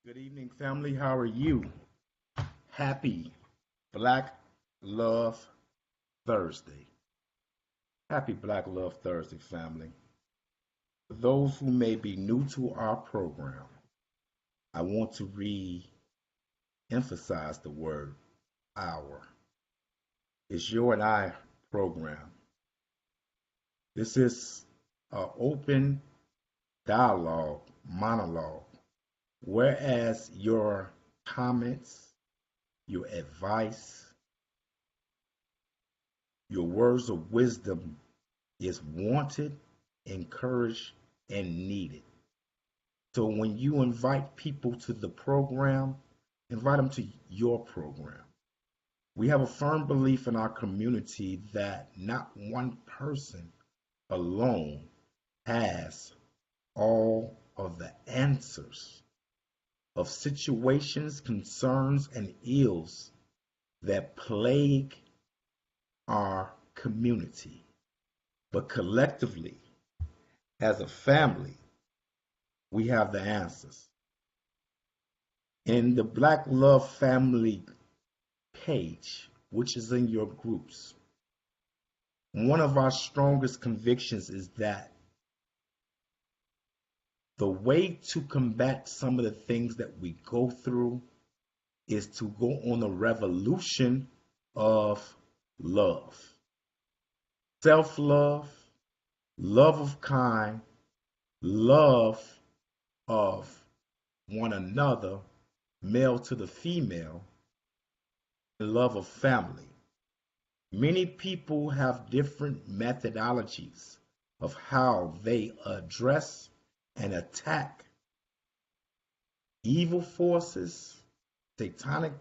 Good evening, family. How are you? Happy Black Love Thursday. Happy Black Love Thursday, family. For those who may be new to our program, I want to re-emphasize the word our. It's your and I program. This is an open dialogue, monologue, whereas your comments, your advice, your words of wisdom is wanted, encouraged, and needed. So when you invite people to the program, invite them to your program. We have a firm belief in our community that not one person alone has all of the answers of situations, concerns, and ills that plague our community. But collectively, as a family, we have the answers. In the Black Love Family page, which is in your groups, one of our strongest convictions is that the way to combat some of the things that we go through is to go on a revolution of love, self love, love of kind, love of one another, male to the female, and love of family. Many people have different methodologies of how they address and attack evil forces, satanic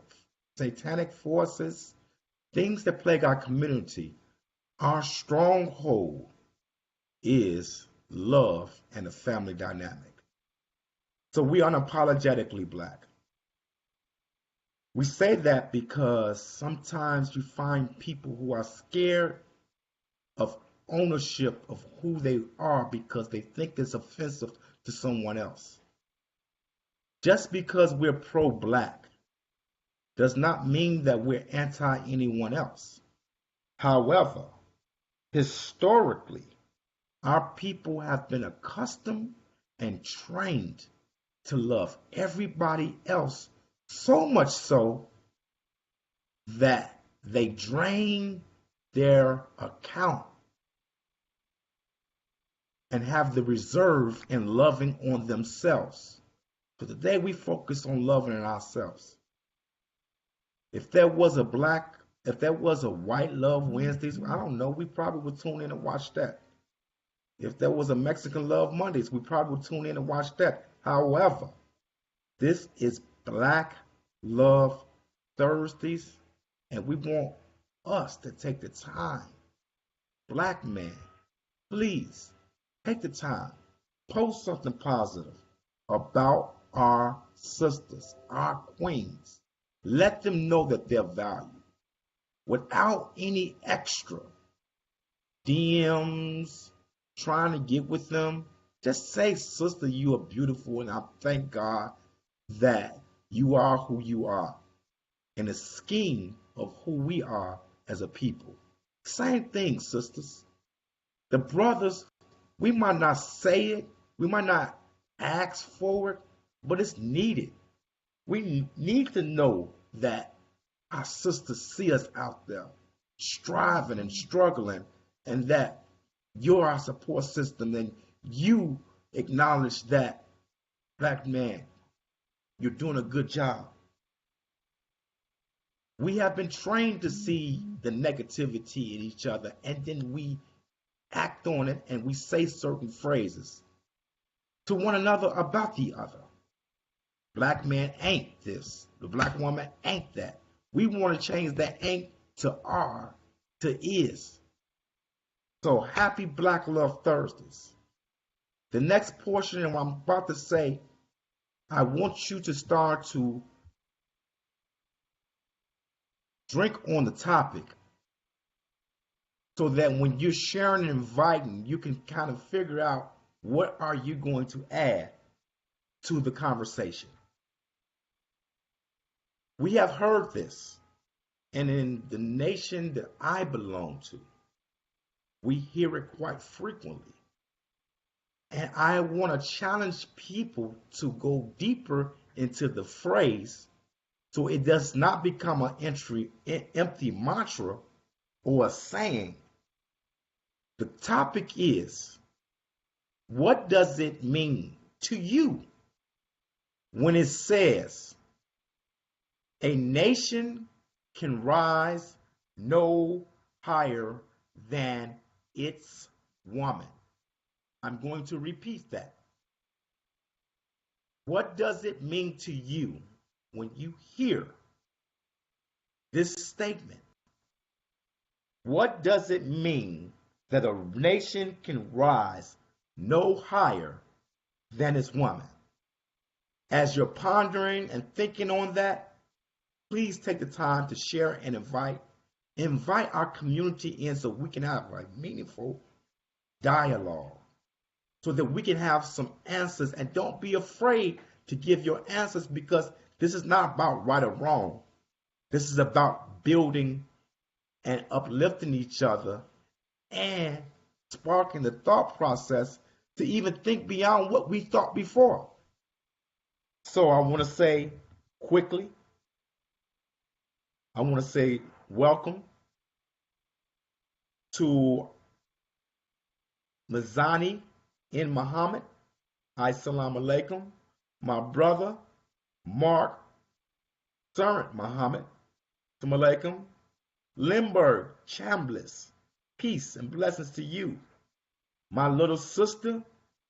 satanic forces, things that plague our community. Our stronghold is love and the family dynamic. So we unapologetically black. We say that because sometimes you find people who are scared of ownership of who they are because they think it's offensive to someone else. Just because we're pro black does not mean that we're anti anyone else. However, historically, our people have been accustomed and trained to love everybody else, so much so that they drain their account and have the reserve in loving on themselves. So today we focus on loving ourselves. If there was a black, if there was a white love Wednesdays, I don't know, we probably would tune in and watch that. If there was a Mexican love Mondays, we probably would tune in and watch that. However, this is Black Love Thursdays, and we want us to take the time. Black man, please take the time, post something positive about our sisters, our queens. Let them know that they're valued without any extra DMs trying to get with them. Just say, sister, you are beautiful, and I thank God that you are who you are in the scheme of who we are as a people. Same thing, sisters. The brothers, we might not say it, we might not ask for it, but it's needed. We need to know that our sisters see us out there striving and struggling, and that you're our support system, and you acknowledge that, black man, you're doing a good job. We have been trained to see the negativity in each other, and then we act on it and we say certain phrases to one another about the other. Black man ain't this. The black woman ain't that. We want to change that ain't to are to is. So happy Black Love Thursdays. The next portion of what I'm about to say, I want you to start to drink on the topic so that when you're sharing and inviting, you can kind of figure out what are you going to add to the conversation. We have heard this, and in the nation that I belong to, we hear it quite frequently. And I want to challenge people to go deeper into the phrase so it does not become an empty mantra or a saying. The topic is, what does it mean to you when it says a nation can rise no higher than its woman? I'm going to repeat that. What does it mean to you when you hear this statement? What does it mean that a nation can rise no higher than its woman? As you're pondering and thinking on that, please take the time to share and invite our community in so we can have a meaningful dialogue, so that we can have some answers. And don't be afraid to give your answers, because this is not about right or wrong. This is about building and uplifting each other and sparking the thought process to even think beyond what we thought before. So I want to say quickly, I want to say welcome to Mazani in Muhammad. Assalamu alaikum. My brother, Mark Serrant Muhammad. Assalamu alaikum. Limburg Chambliss. Peace and blessings to you. My little sister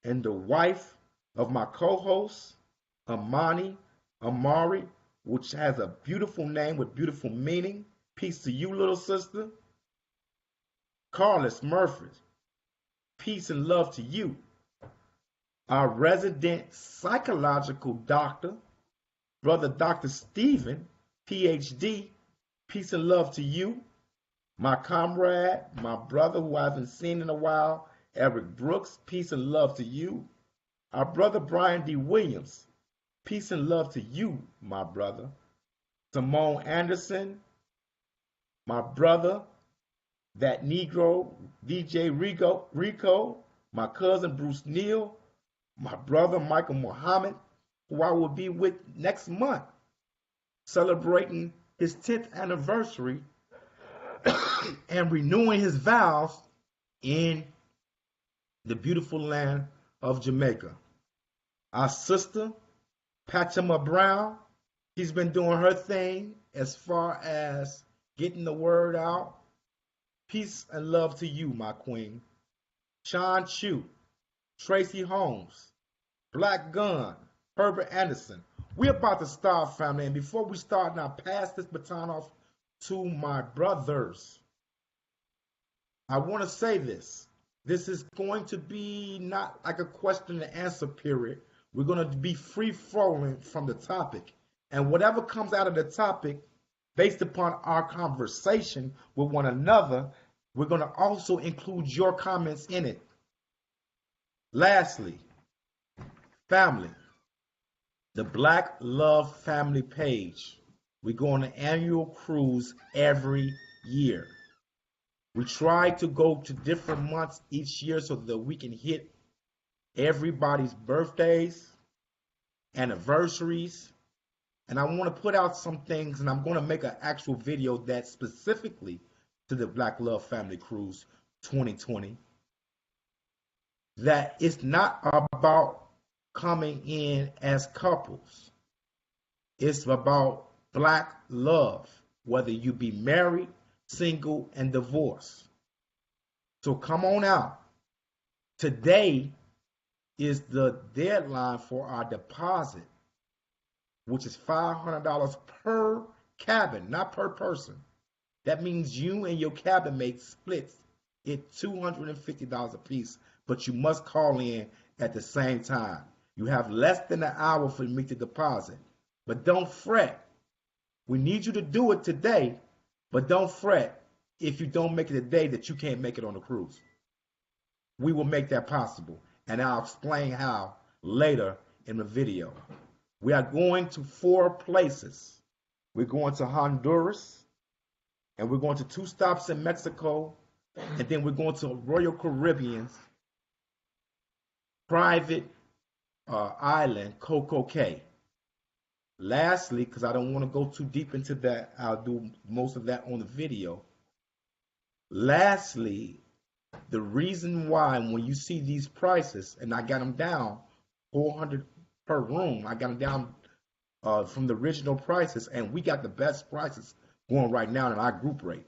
and the wife of my co-host, Amari, which has a beautiful name with beautiful meaning. Peace to you, little sister. Carlos Murphy. Peace and love to you. Our resident psychological doctor, Brother Dr. Stephen, PhD, peace and love to you. My comrade, my brother who I haven't seen in a while, Eric Brooks, peace and love to you. Our brother Brian D. Williams, peace and love to you, my brother. Simone Anderson, my brother, that Negro, DJ Rico, my cousin Bruce Neal, my brother Michael Muhammad, who I will be with next month, celebrating his 10th anniversary and renewing his vows in the beautiful land of Jamaica. Our sister, Pachama Brown, she's been doing her thing as far as getting the word out. Peace and love to you, my queen. Sean Chu, Tracy Holmes, Black Gun, Herbert Anderson. We're about to start, family. And before we start, now pass this baton off to my brothers. I want to say this. This is going to be not like a question and answer period. We're going to be free flowing from the topic. And whatever comes out of the topic, based upon our conversation with one another, we're going to also include your comments in it. Lastly, family, the Black Love Family page. We go on an annual cruise every year. We try to go to different months each year so that we can hit everybody's birthdays, anniversaries. And I want to put out some things, and I'm going to make an actual video that's specifically to the Black Love Family Cruise 2020. That it's not about coming in as couples. It's about Black love, whether you be married, single, and divorced. So come on out. Today is the deadline for our deposit, which is $500 per cabin, not per person. That means you and your cabin mate split it $250 a piece, but you must call in at the same time. You have less than an hour for me to deposit, but don't fret. We need you to do it today, but don't fret if you don't make it today that you can't make it on the cruise. We will make that possible, and I'll explain how later in the video. We are going to 4 places. We're going to Honduras, and we're going to 2 stops in Mexico, and then we're going to Royal Caribbean's private island, Coco Cay. Lastly, because I don't want to go too deep into that, I'll do most of that on the video. Lastly, the reason why when you see these prices, and I got them down 400 per room, I got them down from the original prices, and we got the best prices going right now in our group rate.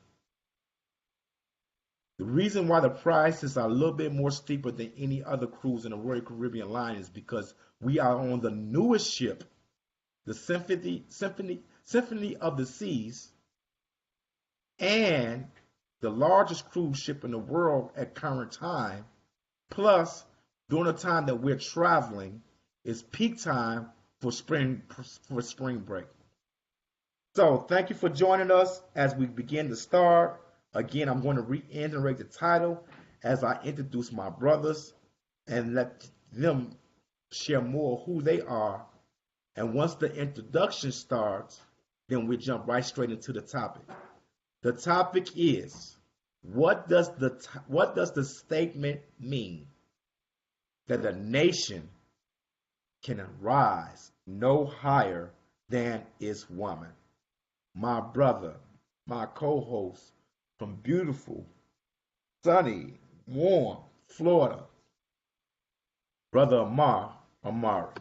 The reason why the prices are a little bit more steeper than any other cruise in the Royal Caribbean line is because we are on the newest ship, the Symphony of the Seas, and the largest cruise ship in the world at current time. Plus, during the time that we're traveling, is peak time for spring break. So, thank you for joining us as we begin to start. Again, I'm going to reiterate the title as I introduce my brothers and let them share more who they are. And once the introduction starts, then we jump right straight into the topic. The topic is, what does the statement mean that a nation can rise no higher than its woman? My brother, my co-host from beautiful, sunny, warm Florida, Brother Amari.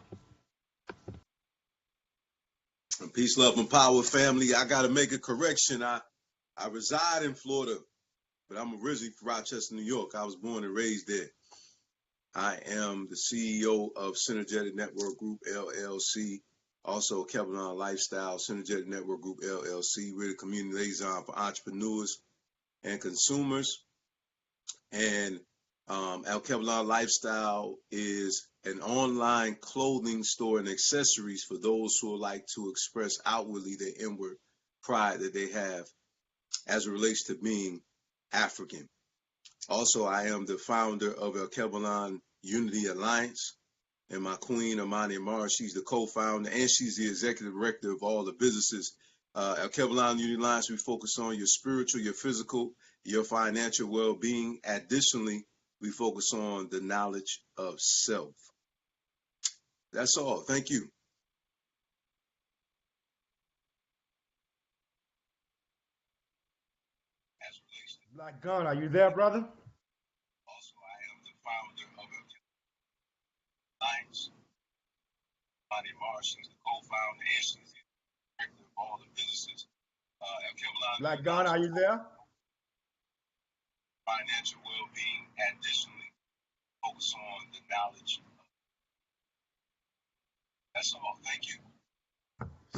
Peace, love, and power, family. I got to make a correction. I reside in Florida, but I'm originally from Rochester, New York. I was born and raised there. I am the CEO of Synergetic Network Group, LLC. Also, Kevlar Lifestyle, Synergetic Network Group, LLC. We're the community liaison for entrepreneurs and consumers. And Al Kevlar Lifestyle is an online clothing store and accessories for those who would like to express outwardly their inward pride that they have as it relates to being African. Also, I am the founder of El Kevlar Unity Alliance, and my queen, Amani Amar, she's the co-founder and she's the executive director of all the businesses. El Kevlar Unity Alliance, we focus on your spiritual, your physical, your financial well-being. Additionally, we focus on the knowledge of self. That's all. Thank you. Black Gun, are you there, brother? Also, I am the founder of El Kevlar Alliance. Amani Amar, she's the co-founder and she's the director of all the businesses. El Kevlar Black Gun, are you there? Financial well-being. Additionally, focus on the knowledge. That's all. Thank you.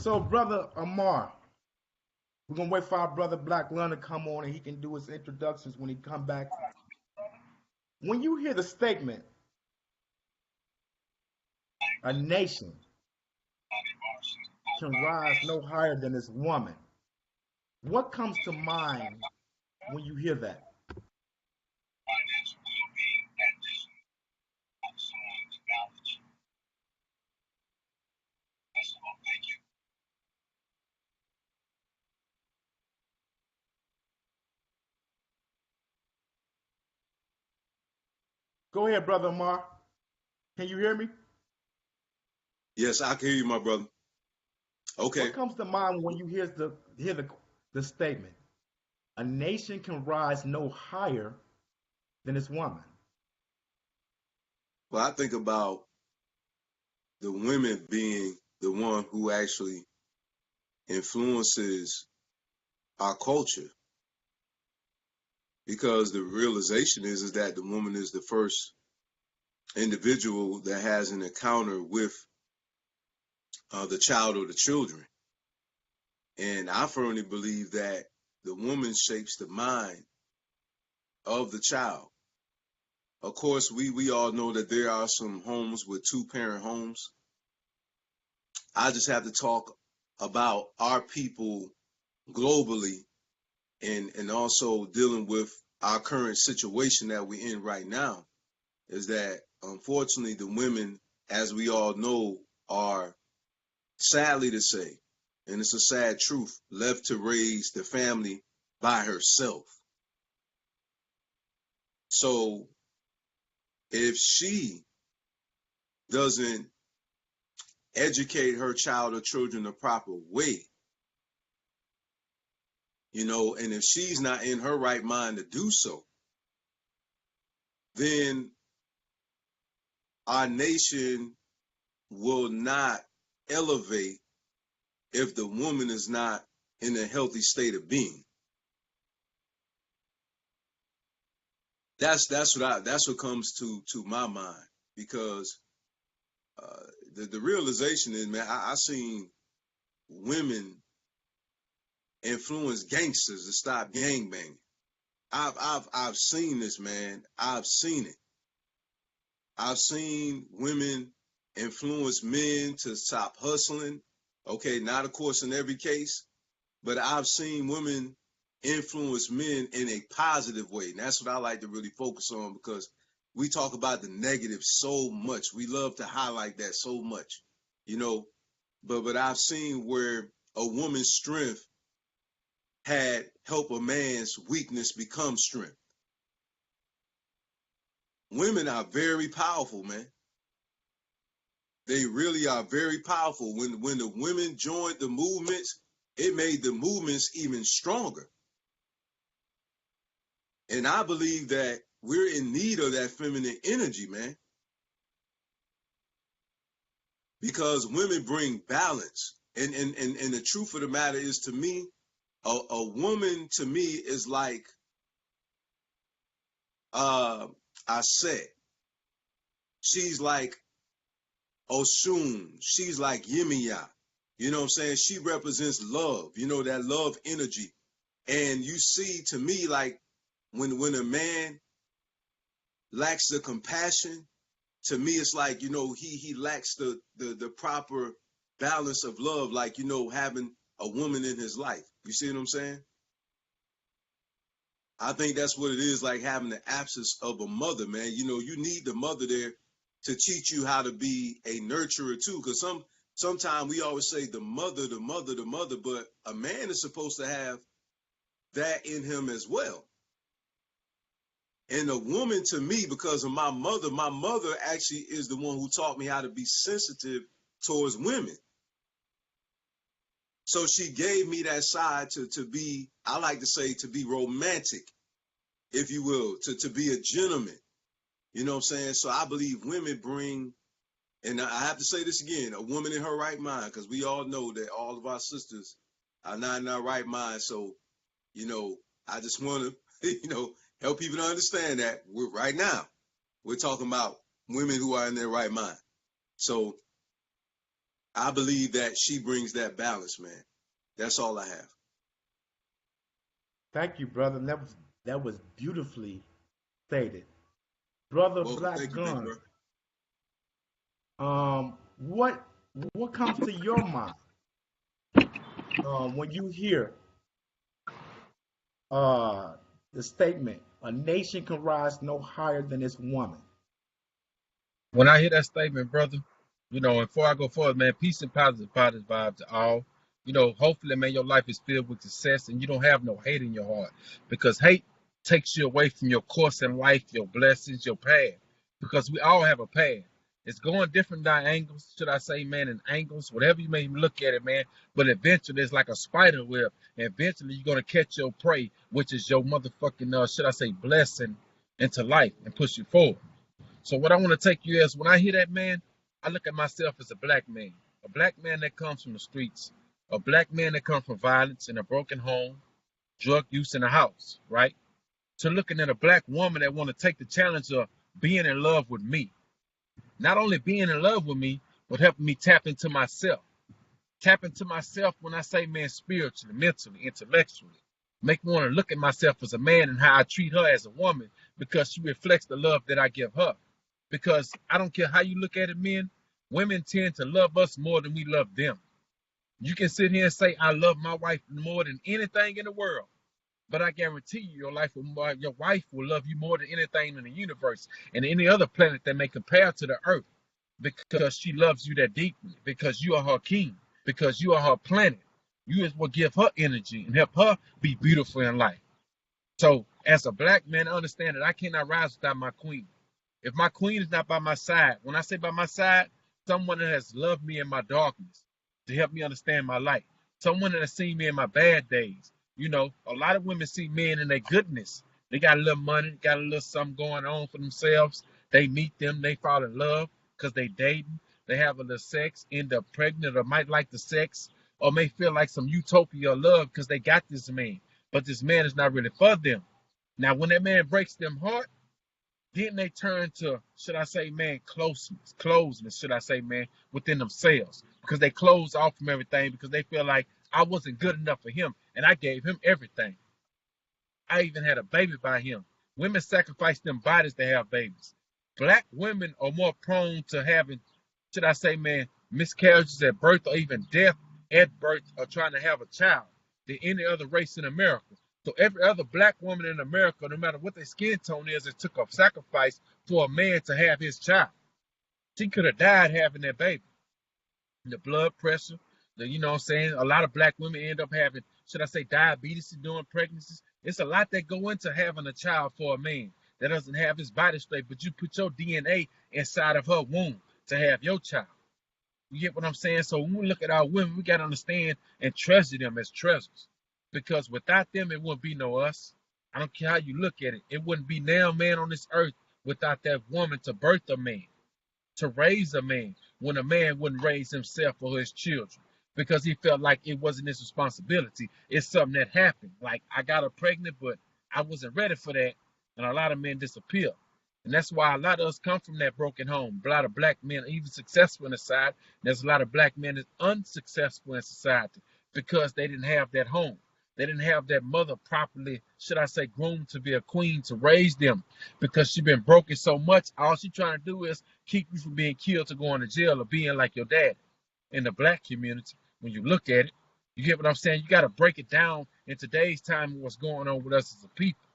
So, Brother Amar, we're going to wait for our brother Black Gun to come on and he can do his introductions when he come back. When you hear the statement, a nation can rise no higher than its woman, what comes to mind when you hear that? Financial well-being. Additionally, focus on the knowledge. That's all. Thank you. Go ahead, Brother Amar. Can you hear me? Yes, I can hear you, my brother. Okay. What comes to mind when you hear the statement? A nation can rise no higher than its woman. Well, I think about the women being the one who actually influences our culture, because the realization is that the woman is the first individual that has an encounter with the child or the children. And I firmly believe that the woman shapes the mind of the child. Of course, we all know that there are some homes with two-parent homes. I just have to talk about our people globally and also dealing with our current situation that we're in right now, is that unfortunately the women, as we all know, are, sadly to say, and it's a sad truth, left to raise the family by herself. So if she doesn't educate her child or children the proper way, and if she's not in her right mind to do so, then our nation will not elevate if the woman is not in a healthy state of being. That's what comes to my mind, because the realization is, man, I seen women influence gangsters to stop gangbanging. I've seen this, man. I've seen it. I've seen women influence men to stop hustling. Okay, not of course in every case, but I've seen women influence men in a positive way. And that's what I like to really focus on, because we talk about the negative so much. We love to highlight that so much, but I've seen where a woman's strength had helped a man's weakness become strength. Women are very powerful, man. They really are very powerful. When the women joined the movements, it made the movements even stronger. And I believe that we're in need of that feminine energy, man. Because women bring balance. And the truth of the matter is, to me, a woman to me is like, I said, she's like Oshun. She's like Yemiya. You know what I'm saying? She represents love, that love energy. And you see, to me, like when a man lacks the compassion, to me, it's like, he lacks the proper balance of love, like, having a woman in his life. You see what I'm saying? I think that's what it is, like having the absence of a mother, man. You need the mother there to teach you how to be a nurturer too. Because sometimes we always say the mother, but a man is supposed to have that in him as well. And a woman, to me, because of my mother actually is the one who taught me how to be sensitive towards women. So she gave me that side to be, I like to say, to be romantic, if you will, to be a gentleman. You know what I'm saying? So I believe women bring, and I have to say this again, a woman in her right mind, because we all know that all of our sisters are not in our right mind. So, I just want to, help people to understand that we're talking about women who are in their right mind. So I believe that she brings that balance, man. That's all I have. Thank you, brother. That was beautifully stated. Brother Black Gun, what comes to your mind when you hear the statement, "A nation can rise no higher than its woman"? When I hear that statement, brother, and before I go forward, man, peace and positive vibes to all. Hopefully, man, your life is filled with success and you don't have no hate in your heart, because hate takes you away from your course in life, your blessings, your path, because we all have a path. It's going different diangles, should I say, man, in angles, whatever you may look at it, man. But eventually, it's like a spider web. And eventually, you're going to catch your prey, which is your motherfucking, should I say, blessing into life and push you forward. So what I want to take you as, when I hear that, man, I look at myself as a black man that comes from the streets, a black man that comes from violence in a broken home, drug use in a house, right? To looking at a black woman that want to take the challenge of being in love with me. Not only being in love with me, but helping me tap into myself. Tap into myself when I say, man, spiritually, mentally, intellectually. Make me want to look at myself as a man and how I treat her as a woman, because she reflects the love that I give her. Because I don't care how you look at it, men, women tend to love us more than we love them. You can sit here and say, I love my wife more than anything in the world. But I guarantee you, your wife will love you more than anything in the universe and any other planet that may compare to the earth, because she loves you that deeply, because you are her king, because you are her planet. You will give her energy and help her be beautiful in life. So as a black man, I understand that I cannot rise without my queen. If my queen is not by my side, when I say by my side, someone that has loved me in my darkness to help me understand my light, someone that has seen me in my bad days. You know, a lot of women see men in their goodness. They got a little money, got a little something going on for themselves. They meet them, they fall in love because they dating. They have a little sex, end up pregnant, or might like the sex, or may feel like some utopia of love because they got this man. But this man is not really for them. Now, when that man breaks them heart, then they turn to, should I say, man, closeness, should I say, man, within themselves. Because they close off from everything because they feel like I wasn't good enough for him and I gave him everything. I even had a baby by him. Women sacrifice them bodies to have babies. Black women are more prone to having, should I say, man, miscarriages at birth or even death at birth or trying to have a child than any other race in America. So every other black woman in America, no matter what their skin tone is, it took a sacrifice for a man to have his child. She could have died having that baby. The blood pressure, you know what I'm saying? A lot of black women end up having, should I say, diabetes during pregnancies. It's a lot that go into having a child for a man that doesn't have his body straight, but you put your DNA inside of her womb to have your child. You get what I'm saying? So when we look at our women, we got to understand and treasure them as treasures. Because without them, it wouldn't be no us. I don't care how you look at it. It wouldn't be now man on this earth without that woman to birth a man, to raise a man, when a man wouldn't raise himself or his children because he felt like it wasn't his responsibility. It's something that happened. Like I got her pregnant, but I wasn't ready for that. And a lot of men disappear. And that's why a lot of us come from that broken home. A lot of black men are even successful in society. There's a lot of black men that's unsuccessful in society because they didn't have that home. They didn't have that mother properly, should I say, groomed to be a queen to raise them because she been broken so much. All she trying to do is keep you from being killed to going to jail or being like your dad. In the black community, when you look at it, you get what I'm saying? You got to break it down in today's time what's going on with us as a people.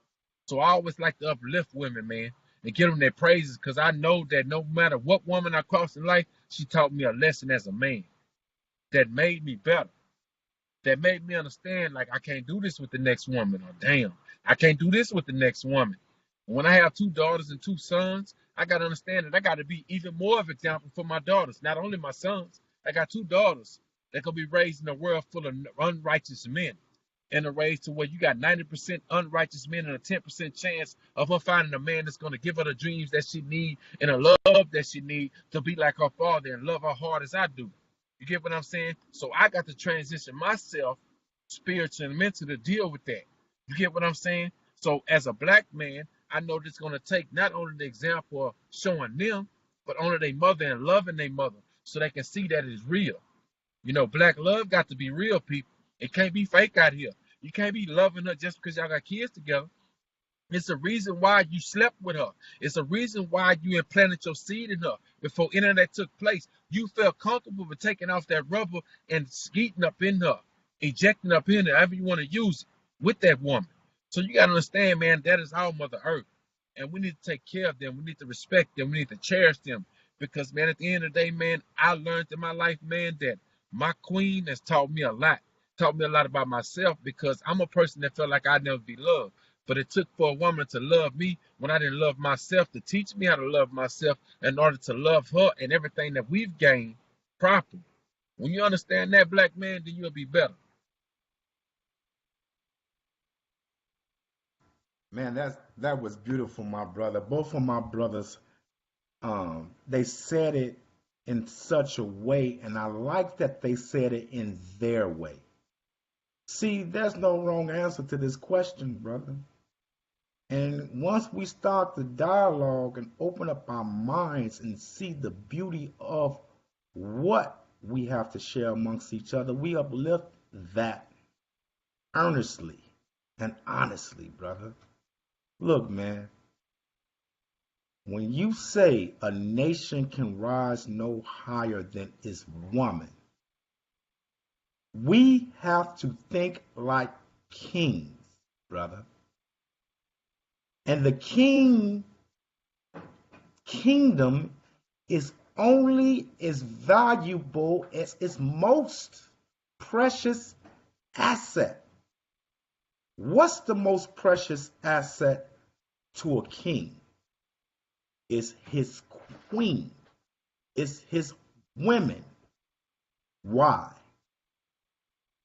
So I always like to uplift women, man, and give them their praises because I know that no matter what woman I crossed in life, she taught me a lesson as a man that made me better, that made me understand like I can't do this with the next woman, or damn, I can't do this with the next woman. When I have 2 daughters and 2 sons, I got to understand that I got to be even more of an example for my daughters, not only my sons. I got 2 daughters that could be raised in a world full of unrighteous men, and a raised to where you got 90% unrighteous men and a 10% chance of her finding a man that's going to give her the dreams that she need and a love that she need to be like her father and love her hard as I do. You get what I'm saying? So I got to transition myself spiritually and mentally to deal with that. You get what I'm saying? So as a black man, I know this going to take not only the example of showing them, but only their mother and loving their mother so they can see that it's real. You know, black love got to be real, people. It can't be fake out here. You can't be loving her just because y'all got kids together. It's a reason why you slept with her. It's a reason why you implanted your seed in her before any of that took place. You felt comfortable with taking off that rubber and skeeting up in her, ejecting up in her, however you want to use it, with that woman. So you got to understand, man, that is our Mother Earth. And we need to take care of them. We need to respect them. We need to cherish them. Because, man, at the end of the day, man, I learned in my life, man, that my queen has taught me a lot. Taught me a lot about myself because I'm a person that felt like I'd never be loved. But it took for a woman to love me when I didn't love myself, to teach me how to love myself in order to love her and everything that we've gained properly. When you understand that, black man, then you'll be better. Man, that was beautiful, my brother. Both of my brothers, they said it in such a way, and I like that they said it in their way. See, there's no wrong answer to this question, brother. And once we start the dialogue and open up our minds and see the beauty of what we have to share amongst each other, we uplift that earnestly and honestly, brother. Look, man, when you say a nation can rise no higher than its woman, we have to think like kings, brother. And the kingdom is only as valuable as its most precious asset. What's the most precious asset to a king? It's his queen. It's his women. Why?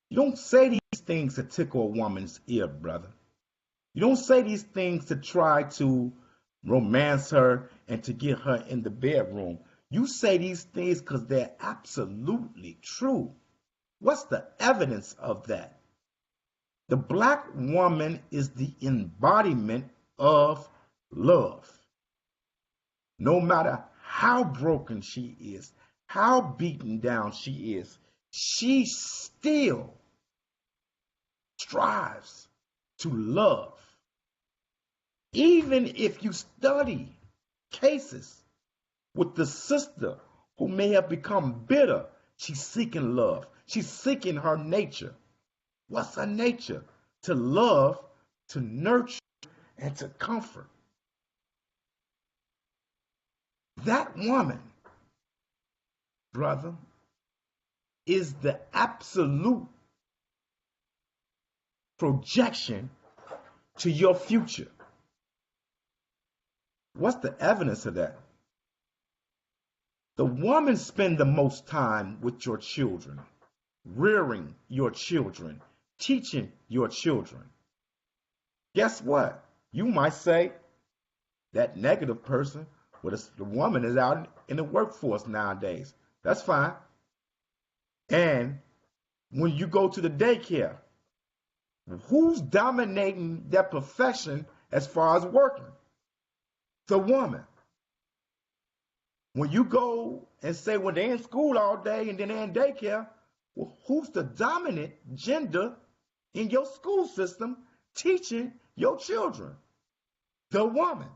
You don't say these things to tickle a woman's ear, brother. You don't say these things to try to romance her and to get her in the bedroom. You say these things because they're absolutely true. What's the evidence of that? The black woman is the embodiment of love. No matter how broken she is, how beaten down she is, she still strives to love. Even if you study cases with the sister who may have become bitter, she's seeking love. She's seeking her nature. What's her nature? To love, to nurture, and to comfort. That woman, brother, is the absolute projection to your future. What's the evidence of that? The woman spends the most time with your children, rearing your children, teaching your children. Guess what? You might say that negative person, well, the woman is out in the workforce nowadays. That's fine. And when you go to the daycare, who's dominating that profession as far as working? The woman. When you go and say, well, they're in school all day and then they're in daycare, well, who's the dominant gender in your school system teaching your children? The woman.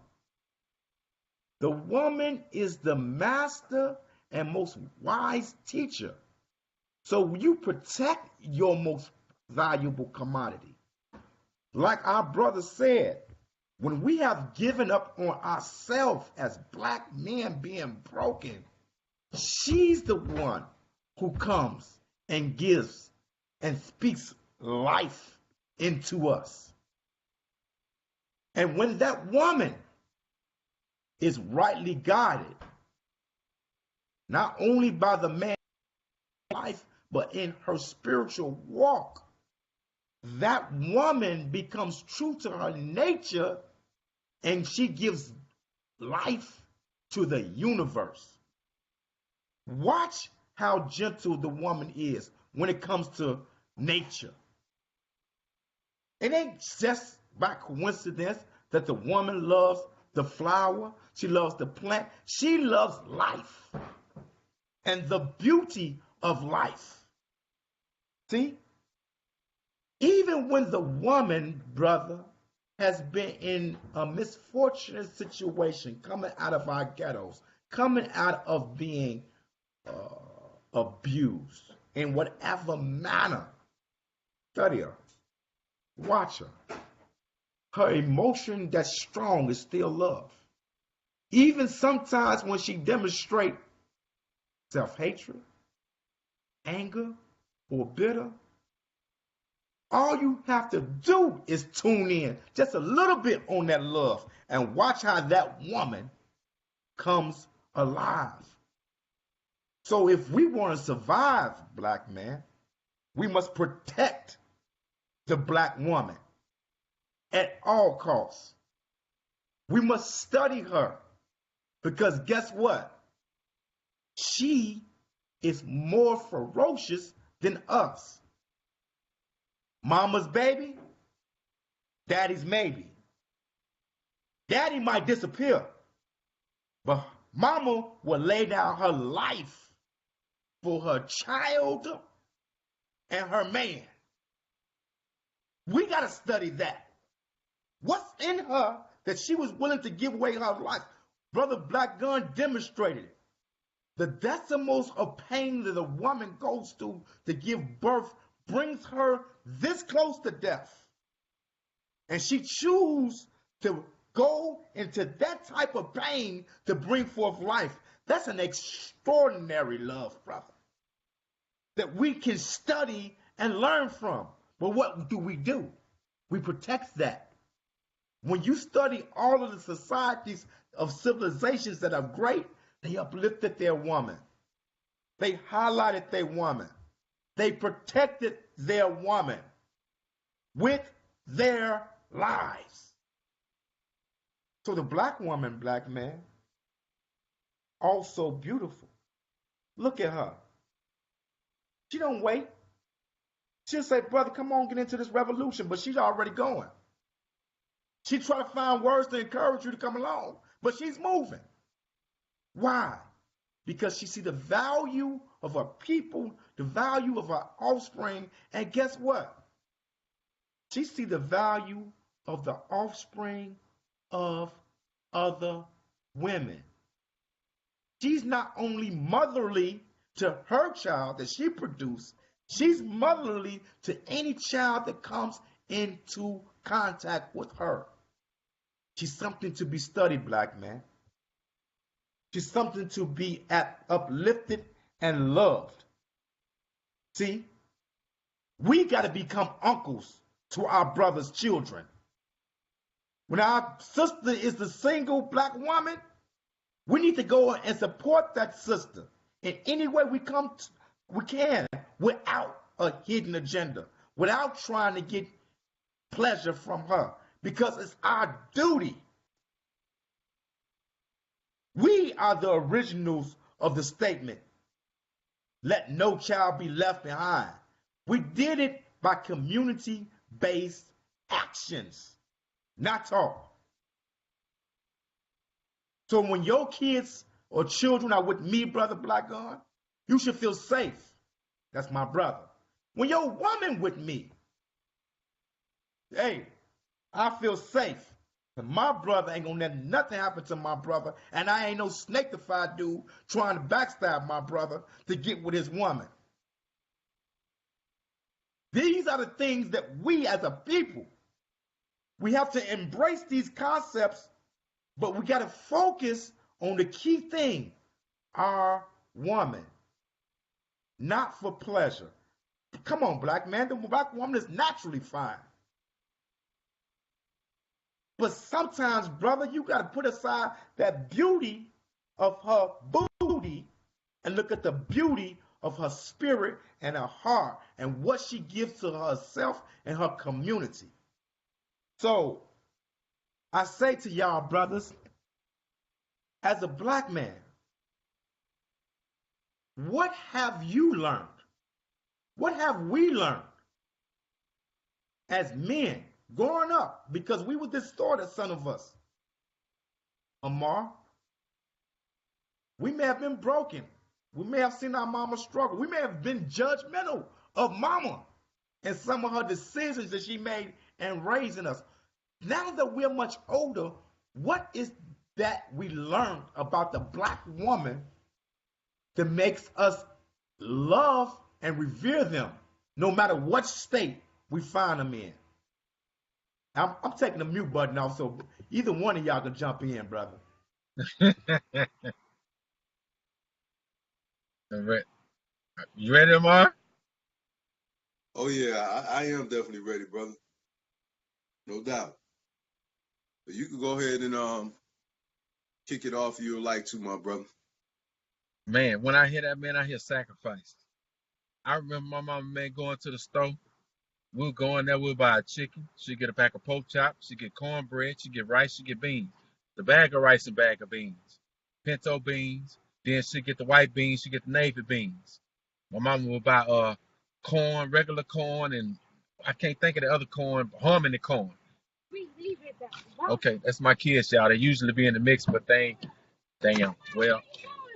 The woman is the master and most wise teacher. So you protect your most valuable commodity. Like our brother said, when we have given up on ourselves as black men being broken, she's the one who comes and gives and speaks life into us. And when that woman is rightly guided, not only by the man's life, but in her spiritual walk, that woman becomes true to her nature and she gives life to the universe. Watch how gentle the woman is when it comes to nature. It ain't just by coincidence that the woman loves the flower, she loves the plant, she loves life and the beauty of life. See? Even when the woman, brother, has been in a misfortunate situation, coming out of our ghettos, coming out of being abused in whatever manner, study her, watch her. Her emotion that's strong is still love. Even sometimes when she demonstrates self-hatred, anger, or bitter, all you have to do is tune in just a little bit on that love and watch how that woman comes alive. So if we want to survive, black man, we must protect the black woman at all costs. We must study her because guess what? She is more ferocious than us. Mama's baby, daddy's maybe. Daddy might disappear, but mama will lay down her life for her child and her man. We got to study that. What's in her that she was willing to give away her life? Brother Black Gun demonstrated it. The decimals of pain that a woman goes through to give birth brings her this close to death. And she chooses to go into that type of pain to bring forth life. That's an extraordinary love, brother, that we can study and learn from. But what do? We protect that. When you study all of the societies of civilizations that are great, they uplifted their woman. They highlighted their woman. They protected their woman with their lives. So the black woman, black man, also beautiful. Look at her. She don't wait. She'll say, brother, come on, get into this revolution, but she's already going. She try to find words to encourage you to come along, but she's moving. Why? Because she see the value of her people, the value of her offspring, and guess what? She see the value of the offspring of other women. She's not only motherly to her child that she produced, she's motherly to any child that comes into contact with her. She's something to be studied, black man. She's something to be uplifted and loved. See, we got to become uncles to our brother's children. When our sister is the single black woman, we need to go and support that sister in any way we can without a hidden agenda, without trying to get pleasure from her, because it's our duty. We are the originals of the statement, let no child be left behind. We did it by community-based actions, not talk. So when your kids or children are with me, Brother Black God, you should feel safe. That's my brother. When your woman with me, hey, I feel safe. My brother ain't gonna let nothing happen to my brother, and I ain't no snake-defied dude trying to backstab my brother to get with his woman. These are the things that we as a people, we have to embrace these concepts, but we got to focus on the key thing, our woman, not for pleasure. Come on, black man, the black woman is naturally fine. But sometimes, brother, you got to put aside that beauty of her booty and look at the beauty of her spirit and her heart and what she gives to herself and her community. So I say to y'all, brothers, as a black man, what have you learned? What have we learned as men growing up? Because we were distorted, some of us. Amar, we may have been broken. We may have seen our mama struggle. We may have been judgmental of mama and some of her decisions that she made in raising us. Now that we're much older, what is that we learned about the black woman that makes us love and revere them no matter what state we find them in? I'm taking the mute button off, so either one of y'all can jump in, brother. All right. You ready, Amar? Oh yeah, I am definitely ready, brother. No doubt. But you can go ahead and kick it off if you would like to, my brother. Man, when I hear that, man, I hear sacrifice. I remember my mama, man, going to the store. We'll go in there, we'll buy a chicken. She'd get a pack of pork chops. She'd get cornbread. She'd get rice. She'd get beans. The bag of rice and bag of beans. Pinto beans. Then she'd get the white beans. She'd get the navy beans. My mama would buy corn, regular corn, and I can't think of the other corn, harmony corn. Okay, that's my kids, y'all. They usually be in the mix, but they ain't. Well,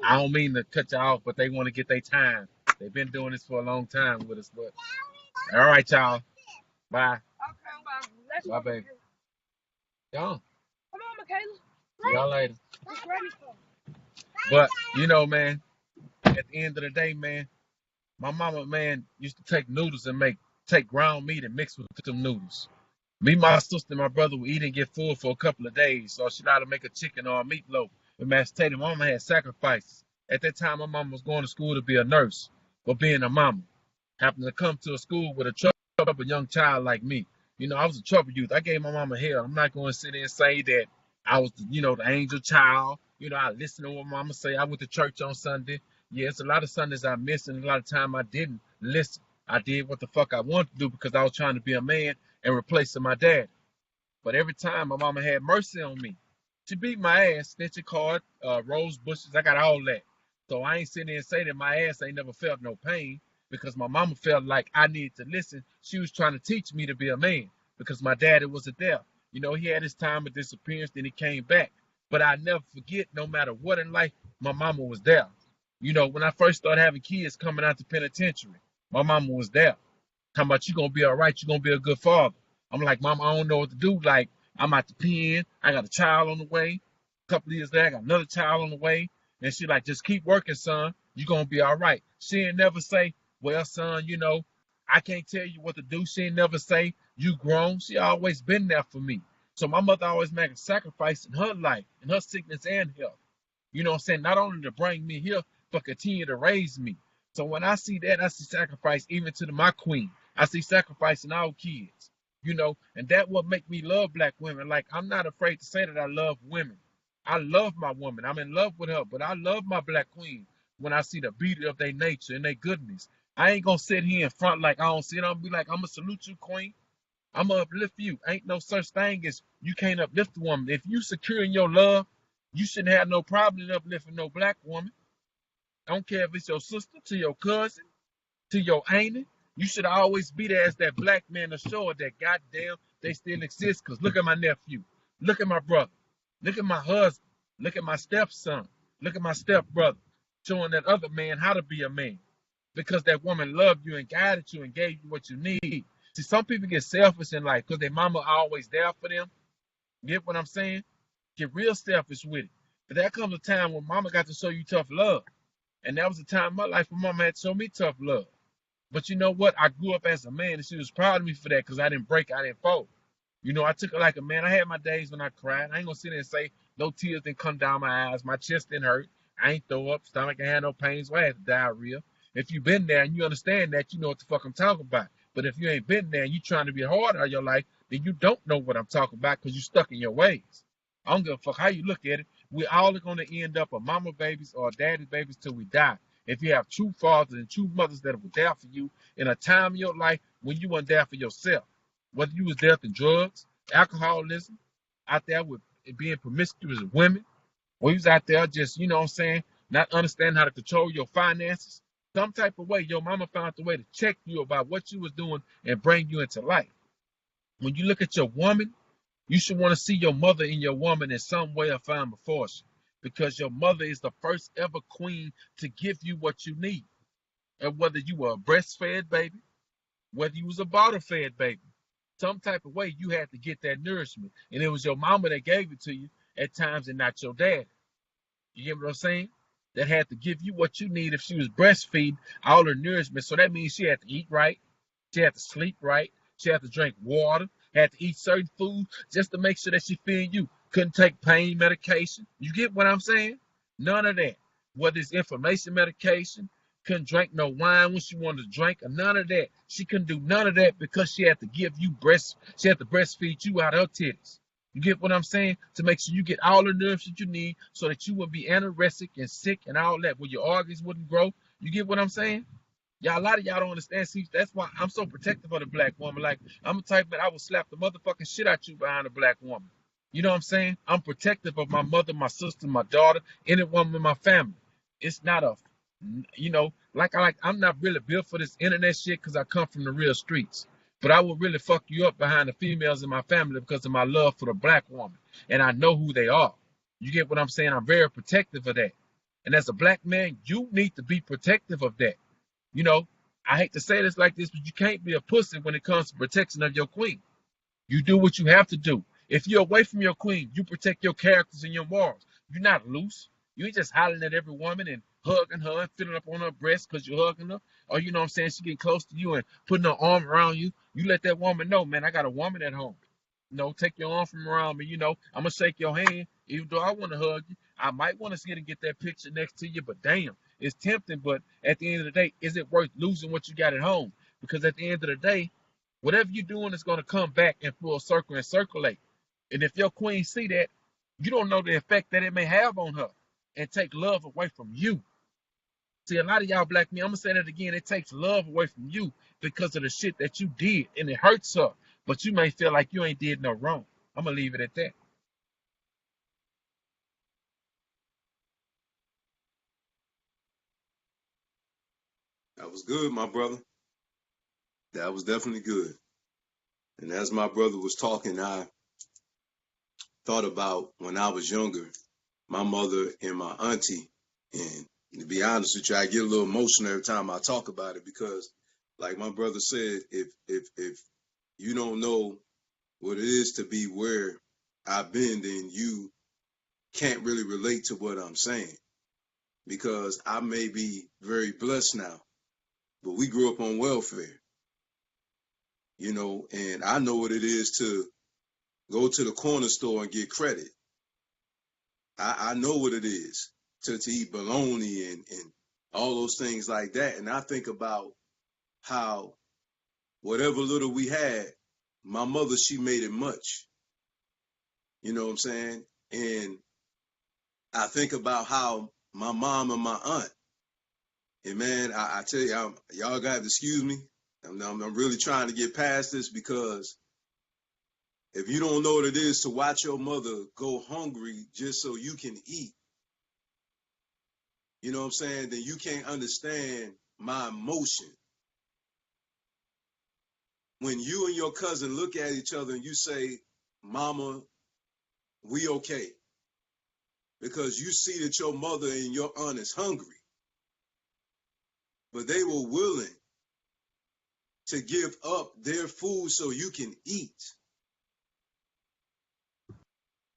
I don't mean to cut you off, but they want to get their time. They've been doing this for a long time with us, but all right, y'all. Bye. Okay, bye, baby. Y'all. Come on, Michaela. See y'all later. But, you know, man, at the end of the day, man, my mama, man, used to take noodles and take ground meat and mix with them noodles. Me, my sister, and my brother would eat and get full for a couple of days, so she'd either make a chicken or a meatloaf with mashed potato. Mama had sacrifices. At that time, my mama was going to school to be a nurse, but being a mama, happened to come to a school with a truck troubled young child like me. I was a troubled youth. I gave my mama hell. I'm not going to sit there and say that I was, the angel child. I listened to what mama say. I went to church on Sunday. Yes, a lot of Sundays I missed, and a lot of time I didn't listen. I did what the fuck I wanted to do because I was trying to be a man and replacing my dad. But every time my mama had mercy on me. She beat my ass, snitching card, rose bushes. I got all that. So I ain't sitting there and say that my ass ain't never felt no pain because my mama felt like I needed to listen. She was trying to teach me to be a man because my daddy was a deaf. He had his time of disappearance, then he came back. But I never forget, no matter what in life, my mama was there. When I first started having kids coming out the penitentiary, my mama was there. Talking about you gonna be all right, you gonna be a good father. I'm like, Mama, I don't know what to do. Like, I'm at the pen, I got a child on the way. A couple of years later, I got another child on the way. And she like, just keep working, son. You gonna be all right. She ain't never say, well, son, I can't tell you what to do. She ain't never say, you grown. She always been there for me. So my mother always made a sacrifice in her life, in her sickness and health. You know what I'm saying? Not only to bring me here, but continue to raise me. So when I see that, I see sacrifice even to my queen. I see sacrifice in our kids. And that what make me love black women. Like, I'm not afraid to say that I love women. I love my woman. I'm in love with her, but I love my black queen when I see the beauty of their nature and their goodness. I ain't gonna sit here in front like I don't see it. I'm gonna be like, I'm gonna salute you, queen. I'm gonna uplift you. Ain't no such thing as you can't uplift a woman. If you secure in your love, you shouldn't have no problem in uplifting no black woman. I don't care if it's your sister, to your cousin, to your auntie. You should always be there as that black man to show that goddamn they still exist. Because look at my nephew. Look at my brother. Look at my husband. Look at my stepson. Look at my stepbrother. Showing that other man how to be a man. Because that woman loved you and guided you and gave you what you need. See, some people get selfish in life because their mama always there for them. Get what I'm saying? Get real selfish with it. But there comes a time when mama got to show you tough love. And that was a time in my life when mama had to show me tough love. But you know what? I grew up as a man, and she was proud of me for that because I didn't break, I didn't fold. I took it like a man. I had my days when I cried. I ain't going to sit there and say no tears didn't come down my eyes. My chest didn't hurt. I ain't throw up. Stomach ain't had no pains. So I had diarrhea. If you been there and you understand that, you know what the fuck I'm talking about. But if you ain't been there and you trying to be hard all your life, then you don't know what I'm talking about because you stuck in your ways. I don't give a fuck how you look at it. We all are going to end up a mama babies or daddy babies till we die. If you have true fathers and true mothers that were there for you in a time in your life when you weren't there for yourself, whether you was there for drugs, alcoholism, out there with being promiscuous with women, or you was out there just, not understanding how to control your finances, some type of way, your mama found a way to check you about what you was doing and bring you into life. When you look at your woman, you should want to see your mother in your woman in some way or form before she. Because your mother is the first ever queen to give you what you need. And whether you were a breastfed baby, whether you was a bottle-fed baby, some type of way you had to get that nourishment. And it was your mama that gave it to you at times and not your dad. You get what I'm saying? That had to give you what you need if she was breastfeeding all her nourishment. So that means she had to eat right. She had to sleep right. She had to drink water. Had to eat certain foods just to make sure that she feeding you. Couldn't take pain medication. You get what I'm saying? None of that. Whether it's inflammation medication, couldn't drink no wine when she wanted to drink, or none of that. She couldn't do none of that because she had to give you she had to breastfeed you out of her titties. You get what I'm saying? To make sure you get all the nourishment you need so that you wouldn't be anorexic and sick and all that, where your organs wouldn't grow. You get what I'm saying? Y'all, a lot of y'all don't understand. See, that's why I'm so protective of the black woman. Like, I'm the type that I will slap the motherfucking shit out you behind a black woman. You know what I'm saying? I'm protective of my mother, my sister, my daughter, any woman in my family. It's not I'm not really built for this internet shit because I come from the real streets. But I will really fuck you up behind the females in my family because of my love for the black woman. And I know who they are. You get what I'm saying? I'm very protective of that. And as a black man, you need to be protective of that. I hate to say this like this, but you can't be a pussy when it comes to protection of your queen. You do what you have to do. If you're away from your queen, you protect your characters and your morals. You're not loose. You ain't just hollering at every woman and hugging her and feeling up on her breast because you're hugging her. Or, you know what I'm saying, she getting close to you and putting her arm around you. You let that woman know, man, I got a woman at home. Take your arm from around me. I'm going to shake your hand. Even though I want to hug you, I might want to get that picture next to you, but damn, it's tempting. But at the end of the day, is it worth losing what you got at home? Because at the end of the day, Whatever you're doing is going to come back in full circle and circulate. And if your queen see that, you don't know the effect that it may have on her and take love away from you. See, a lot of y'all black men, I'm gonna say that again, it takes love away from you because of the shit that you did, and it hurts her. But you may feel like you ain't did no wrong. I'm gonna leave it at that. That was good, my brother. That was definitely good. And as my brother was talking, I thought about when I was younger, my mother and my auntie. And to be honest with you, I get a little emotional every time I talk about it because, like my brother said, if you don't know what it is to be where I've been, then you can't really relate to what I'm saying. Because I may be very blessed now, but we grew up on welfare, and I know what it is to go to the corner store and get credit. I know what it is to eat bologna and all those things like that. And I think about how whatever little we had, my mother, she made it much. You know what I'm saying? And I think about how my mom and my aunt, and man, I tell you, y'all got to excuse me. I'm really trying to get past this because if you don't know what it is to watch your mother go hungry just so you can eat, you know what I'm saying, then you can't understand my emotion. When you and your cousin look at each other and you say, Mama, we okay. Because you see that your mother and your aunt is hungry. But they were willing to give up their food so you can eat.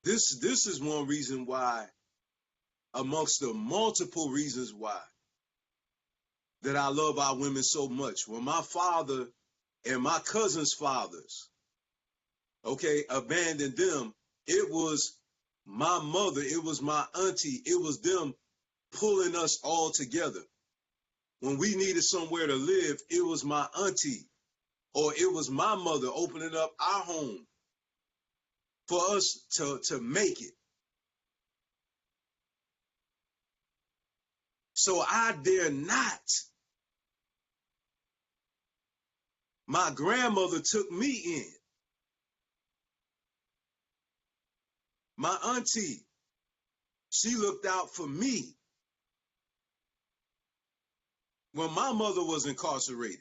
This is one reason why, amongst the multiple reasons why, that I love our women so much. When my father and my cousin's fathers, abandoned them, it was my mother, it was my auntie, it was them pulling us all together. When we needed somewhere to live, it was my auntie or it was my mother opening up our home for us to make it. So I dare not. My grandmother took me in. My auntie, she looked out for me when my mother was incarcerated.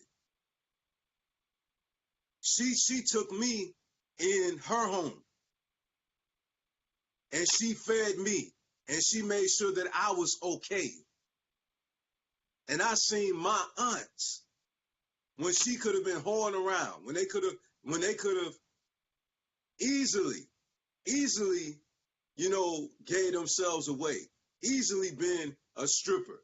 She took me in her home and she fed me and she made sure that I was okay. And I seen my aunts when she could have been hoeing around, when they could have easily, gave themselves away, easily been a stripper.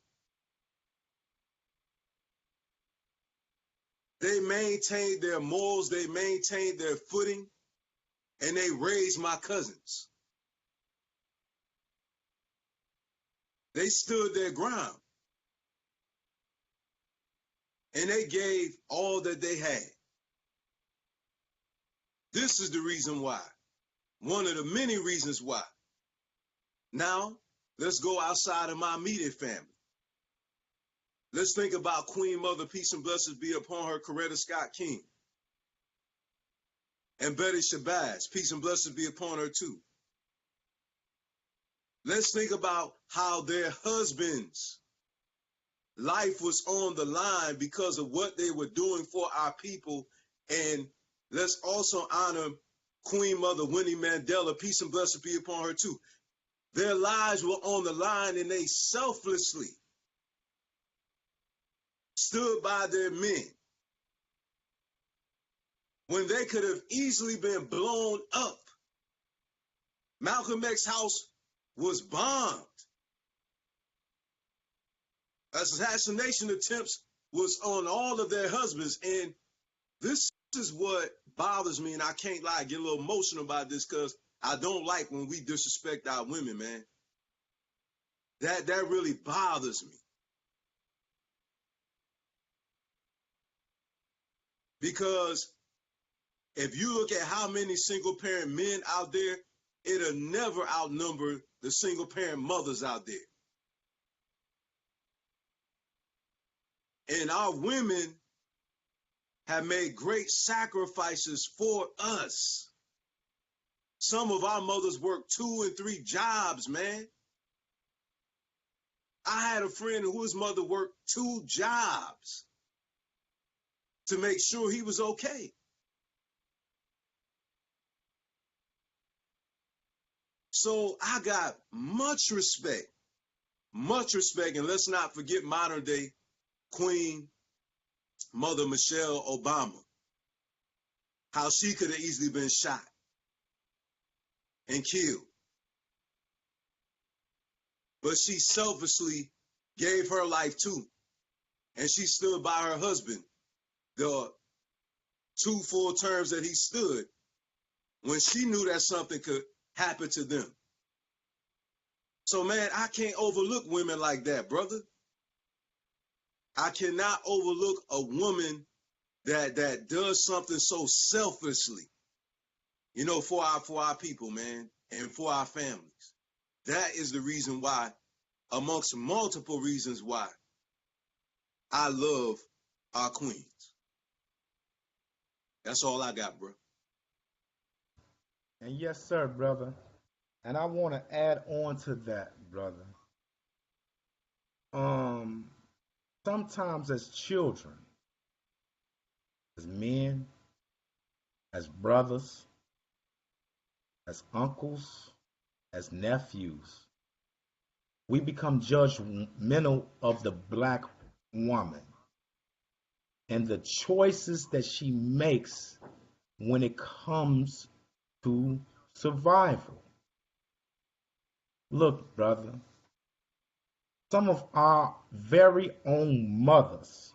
They maintained their morals, they maintained their footing, and they raised my cousins. They stood their ground. And they gave all that they had. This is the reason why. One of the many reasons why. Now, let's go outside of my immediate family. Let's think about Queen Mother, peace and blessings be upon her, Coretta Scott King. And Betty Shabazz, peace and blessings be upon her too. Let's think about how their husbands' life was on the line because of what they were doing for our people. And let's also honor Queen Mother Winnie Mandela, peace and blessings be upon her too. Their lives were on the line and they selflessly stood by their men when they could have easily been blown up. Malcolm X's house was bombed. Assassination attempts was on all of their husbands. And this is what bothers me, and I can't lie, I get a little emotional about this because I don't like when we disrespect our women, man. That really bothers me. Because If you look at how many single parent men out there, it'll never outnumber the single parent mothers out there. And our women have made great sacrifices for us. Some of our mothers work 2 and 3 jobs, man. I had a friend whose mother worked 2 jobs to make sure he was okay. So I got much respect, and let's not forget modern day Queen Mother Michelle Obama, how she could have easily been shot and killed. But she selfishly gave her life too. And she stood by her husband the 2 full terms that he stood when she knew that something could happen to them. So, man, I can't overlook women like that, brother. I cannot overlook a woman that does something so selfishly, you know, for our people, man, and for our families. That is the reason why, amongst multiple reasons why, I love our queens. That's all I got, bro. And yes, sir, brother. And I want to add on to that, brother. Sometimes as children, as men, as brothers, as uncles, as nephews, we become judgmental of the black woman and the choices that she makes when it comes to survival. Look, brother, some of our very own mothers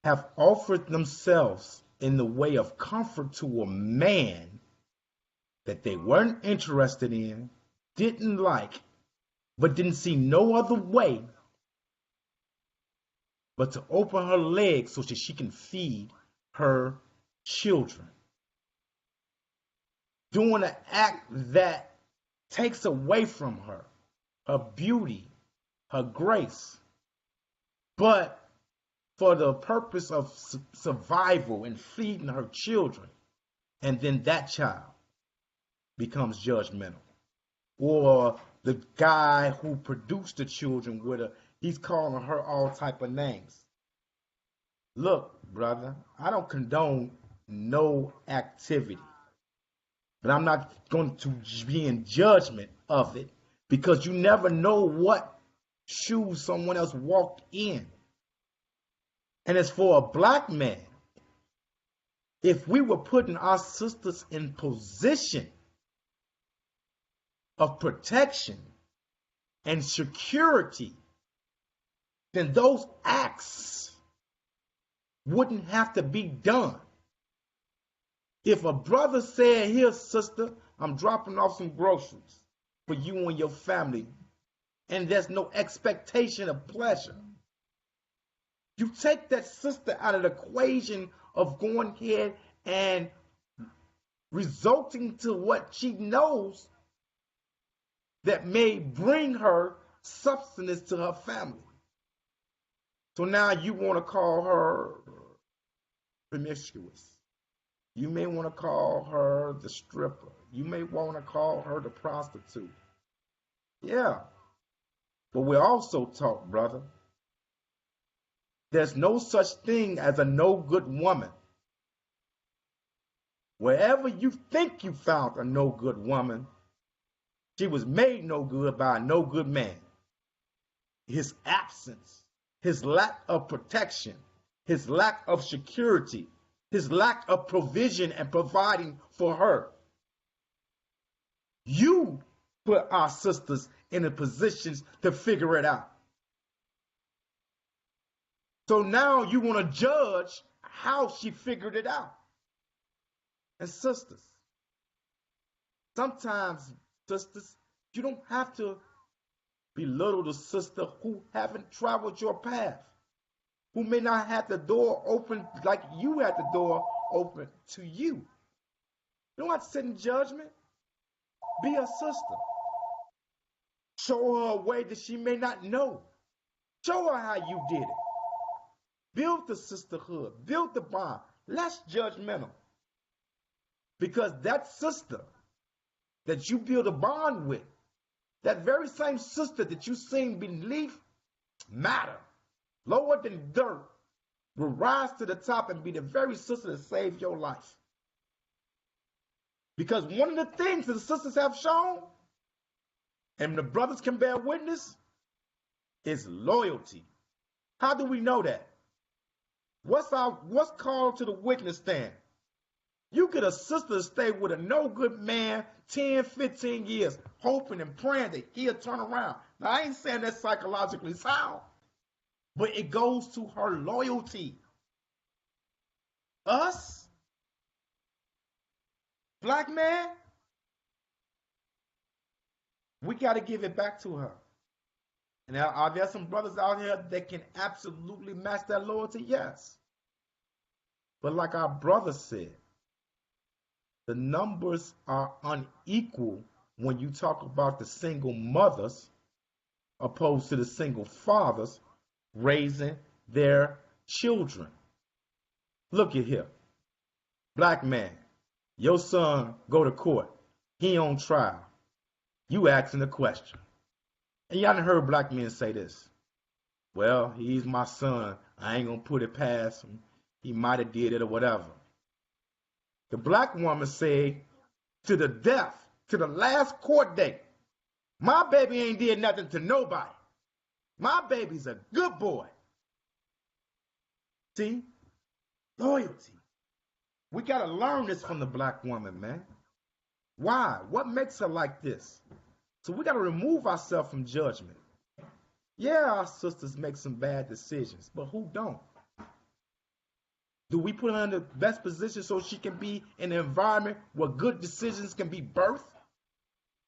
have offered themselves in the way of comfort to a man that they weren't interested in, didn't like, but didn't see no other way but to open her legs so that she can feed her children. Doing an act that takes away from her beauty, her grace, but for the purpose of survival and feeding her children. And then that child becomes judgmental. Or the guy who produced the children with her, he's calling her all type of names. Look, brother, I don't condone no activity, but I'm not going to be in judgment of it because you never know what shoes someone else walked in. And as for a black man, if we were putting our sisters in position of protection and security, then those acts wouldn't have to be done. If a brother said, "Here, sister, I'm dropping off some groceries for you and your family," and there's no expectation of pleasure, you take that sister out of the equation of going ahead and resulting to what she knows that may bring her substance to her family. So now you want to call her promiscuous. You may want to call her the stripper. You may want to call her the prostitute. Yeah. But we're also taught, brother, there's no such thing as a no good woman. Wherever you think you found a no good woman, she was made no good by a no good man. His absence, his lack of protection, his lack of security, his lack of provision and providing for her. You put our sisters in the positions to figure it out. So now you want to judge how she figured it out. And sisters, sometimes, sisters, you don't have to belittle the sister who haven't traveled your path, who may not have the door open like you had the door open to you. You don't have to sit in judgment. Be a sister. Show her a way that she may not know. Show her how you did it. Build the sisterhood. Build the bond. Less judgmental. Because that sister that you build a bond with, that very same sister that you seen beneath matter, lower than dirt, will rise to the top and be the very sister that saved your life. Because one of the things that the sisters have shown, and the brothers can bear witness, is loyalty. How do we know that? What's called to the witness stand? You get a sister to stay with a no good man 10, 15 years, hoping and praying that he'll turn around. Now, I ain't saying that's psychologically sound, but it goes to her loyalty. Us, black man, we got to give it back to her. And are there some brothers out here that can absolutely match that loyalty? Yes. But like our brother said, the numbers are unequal when you talk about the single mothers opposed to the single fathers raising their children. Look at here. Black man, your son go to court. He on trial. You asking the question. And y'all done heard black men say this. Well, he's my son. I ain't going to put it past him. He might have did it or whatever. The black woman said, to the death, to the last court date, my baby ain't did nothing to nobody. My baby's a good boy. See? Loyalty. We got to learn this from the black woman, man. Why? What makes her like this? So we got to remove ourselves from judgment. Yeah, our sisters make some bad decisions, but who don't? Do we put her in the best position so she can be in an environment where good decisions can be birthed?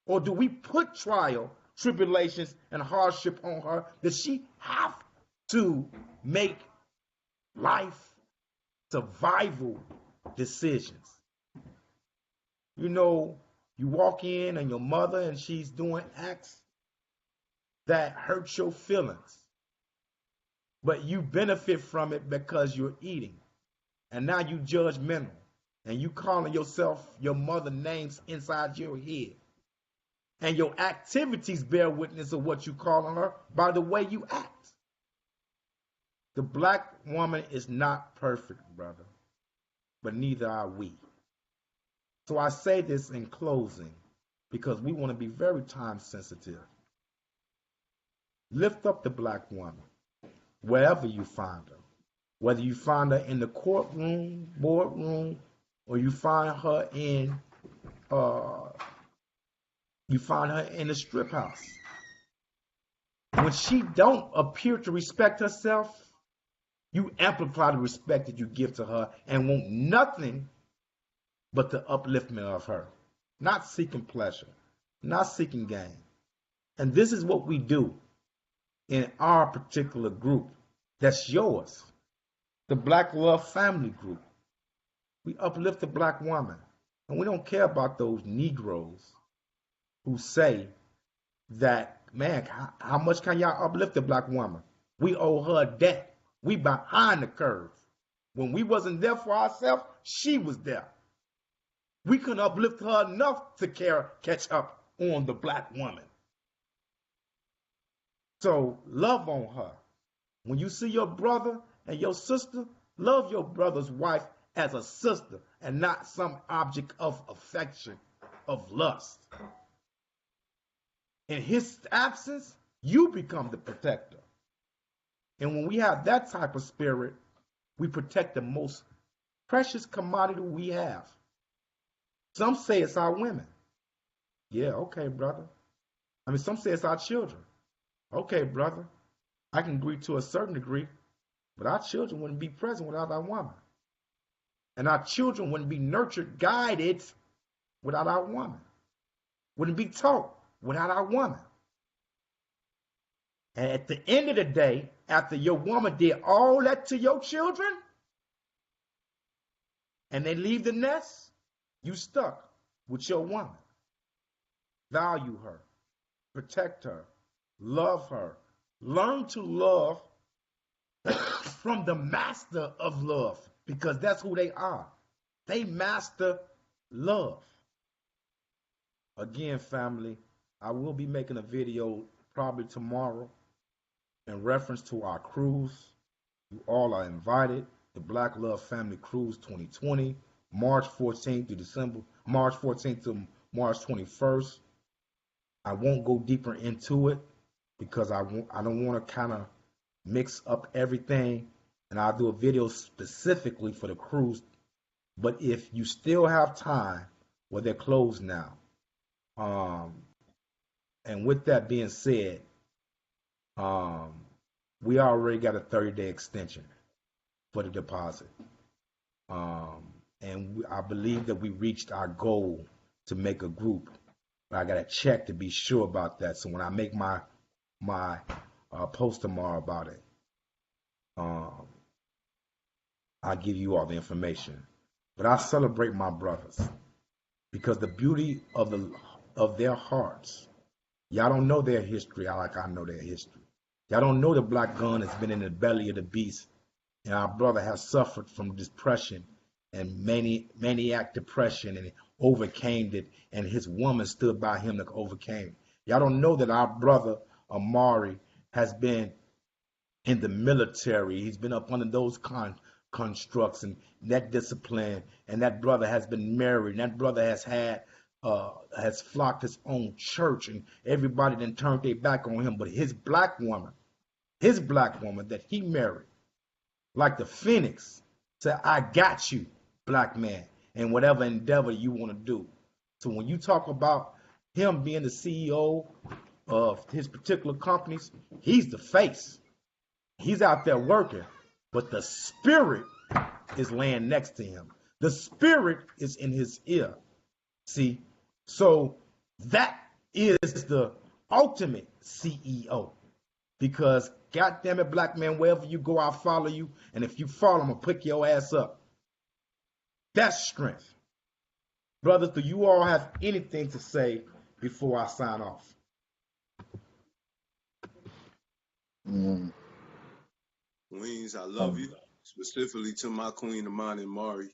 Or do we put trial, tribulations, and hardship on her that she have to make life survival decisions? You know, you walk in and your mother and she's doing acts that hurt your feelings, but you benefit from it because you're eating. And now you judgmental and you calling yourself your mother names inside your head. And your activities bear witness of what you calling her by the way you act. The black woman is not perfect, brother, but neither are we. So I say this in closing because we want to be very time sensitive. Lift up the black woman wherever you find her. Whether you find her in the courtroom, boardroom, or you find her in the strip house. When she don't appear to respect herself, you amplify the respect that you give to her and want nothing but the upliftment of her. Not seeking pleasure, not seeking gain. And this is what we do in our particular group that's yours. The Black Love Family Group. We uplift the black woman. And we don't care about those Negroes who say that, man, how much can y'all uplift the black woman? We owe her a debt. We behind the curve. When we wasn't there for ourselves, she was there. We couldn't uplift her enough to catch up on the black woman. So love on her. When you see your brother and your sister, love your brother's wife as a sister and not some object of affection, of lust. In his absence, you become the protector. And when we have that type of spirit, we protect the most precious commodity we have. Some say it's our women. Yeah, okay, brother. Some say it's our children. Okay, brother. I can agree to a certain degree. But our children wouldn't be present without our woman. And our children wouldn't be nurtured, guided without our woman. Wouldn't be taught without our woman. And at the end of the day, after your woman did all that to your children, and they leave the nest, you stuck with your woman. Value her, protect her, love her. Learn to love from the master of love because that's who they are. They master love. Again, family, I will be making a video probably tomorrow in reference to our cruise. You all are invited. The Black Love Family Cruise 2020, March 14th to March 14th to March 21st. I won't go deeper into it because I don't want to kind of mix up everything, and I'll do a video specifically for the cruise. But if you still have time, well, they're closed now. And with that being said, we already got a 30-day extension for the deposit. And I believe that we reached our goal to make a group. But I got to check to be sure about that. So when I make my post tomorrow about it, I'll give you all the information. But I celebrate my brothers because the beauty of their hearts. Y'all don't know their history like I know their history. Y'all don't know the black gun has been in the belly of the beast, and our brother has suffered from depression and maniac depression, and overcame it, and his woman stood by him to overcame it. Y'all don't know that our brother Amari has been in the military. He's been up under those constructs and that discipline, and that brother has been married, and that brother has flocked his own church, and everybody then turned their back on him. But his black woman that he married, like the phoenix, said, I got you, black man, and whatever endeavor you want to do. So when you talk about him being the CEO of his particular companies, he's the face. He's out there working, but the spirit is laying next to him. The spirit is in his ear. See, so that is the ultimate CEO. Because, goddamn it, black man, wherever you go, I'll follow you. And if you fall, I'm going to pick your ass up. That's strength. Brothers, do you all have anything to say before I sign off? Queens, I love you. Specifically to my queen, Amani Mari,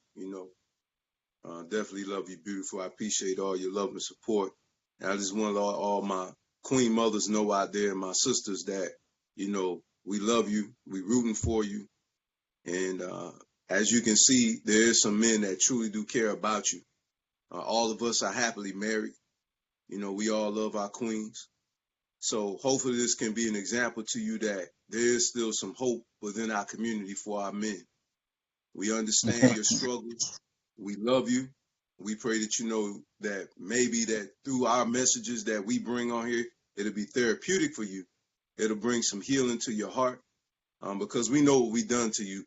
definitely love you, beautiful. I appreciate all your love and support. And I just want to let all my queen mothers know out there, my sisters, that, we love you. We rooting for you. And as you can see, there is some men that truly do care about you. All of us are happily married. We all love our queens. So hopefully this can be an example to you that there is still some hope within our community for our men. We understand your struggles. We love you. We pray that you know that maybe that through our messages that we bring on here, it'll be therapeutic for you. It'll bring some healing to your heart, because we know what we've done to you,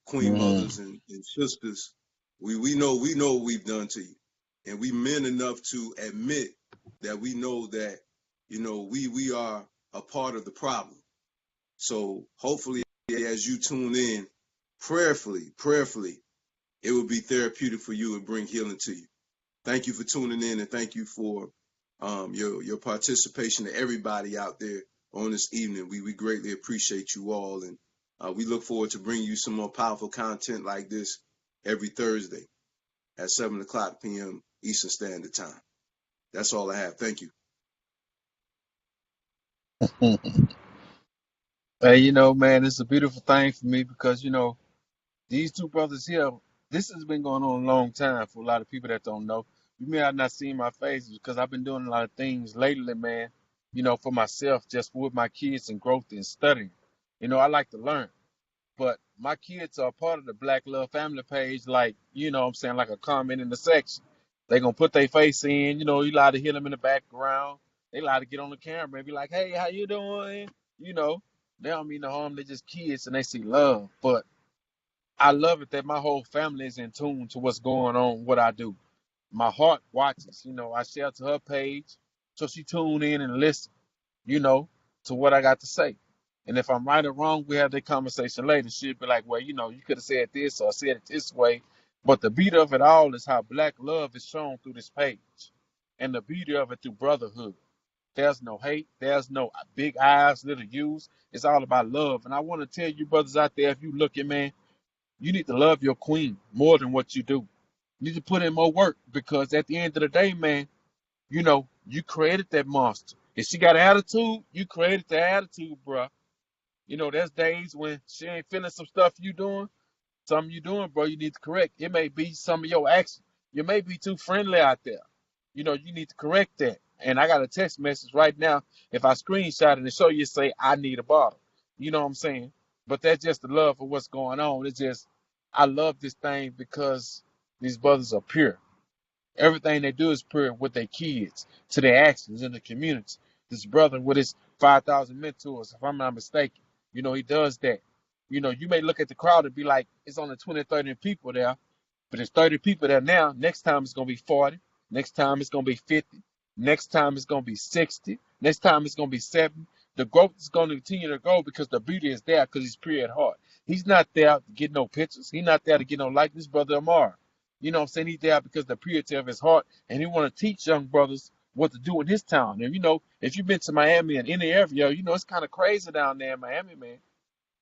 queen mothers and sisters. We know what we've done to you, and we men enough to admit that we know that, we are a part of the problem. So hopefully, as you tune in, prayerfully, it will be therapeutic for you and bring healing to you. Thank you for tuning in, and thank you for your participation to everybody out there on this evening. We greatly appreciate you all, and we look forward to bringing you some more powerful content like this every Thursday at 7 o'clock p.m. Eastern Standard Time. That's all I have. Thank you. Hey, man, it's a beautiful thing for me because, these two brothers here, this has been going on a long time for a lot of people that don't know. You may have not seen my face because I've been doing a lot of things lately, man, for myself, just with my kids and growth and studying. I like to learn. But my kids are part of the Black Love Family page, like, like a comment in the section. They're going to put their face in, you allowed to hear them in the background. They allowed to get on the camera and be like, hey, how you doing? They don't mean no harm. They're just kids and they see love. But I love it that my whole family is in tune to what's going on, what I do. My heart watches, I share to her page. So she tune in and listen, to what I got to say. And if I'm right or wrong, we have that conversation later. She'll be like, well, you know, you could have said this or said it this way. But the beauty of it all is how black love is shown through this page. And the beauty of it through brotherhood. There's no hate. There's no big eyes, little U's. It's all about love. And I want to tell you, brothers out there, if you looking, man, you need to love your queen more than what you do. You need to put in more work because at the end of the day, man, you know, you created that monster. If she got attitude, you created the attitude, bruh. You know, there's days when she ain't feeling some stuff you doing. Something you doing, bro, you need to correct. It may be some of your actions. You may be too friendly out there. You know, you need to correct that. And I got a text message right now. If I screenshot it and show you, say, I need a bottle. You know what I'm saying? But that's just the love for what's going on. It's just, I love this thing because these brothers are pure. Everything they do is pure with their kids, to their actions in the community. This brother with his 5,000 mentors, if I'm not mistaken, you know, he does that. You know, you may look at the crowd and be like, it's only 20, 30 people there, but it's 30 people there now. Next time it's going to be 40. Next time it's going to be 50. Next time it's going to be 60. Next time it's going to be 70. The growth is going to continue to grow because the beauty is there because he's pure at heart. He's not there to get no pictures. He's not there to get no likeness, brother Amar. You know what I'm saying? He's there because the purity of his heart, and he want to teach young brothers what to do in his town. And, you know, if you've been to Miami and any area, you know, it's kind of crazy down there in Miami, man.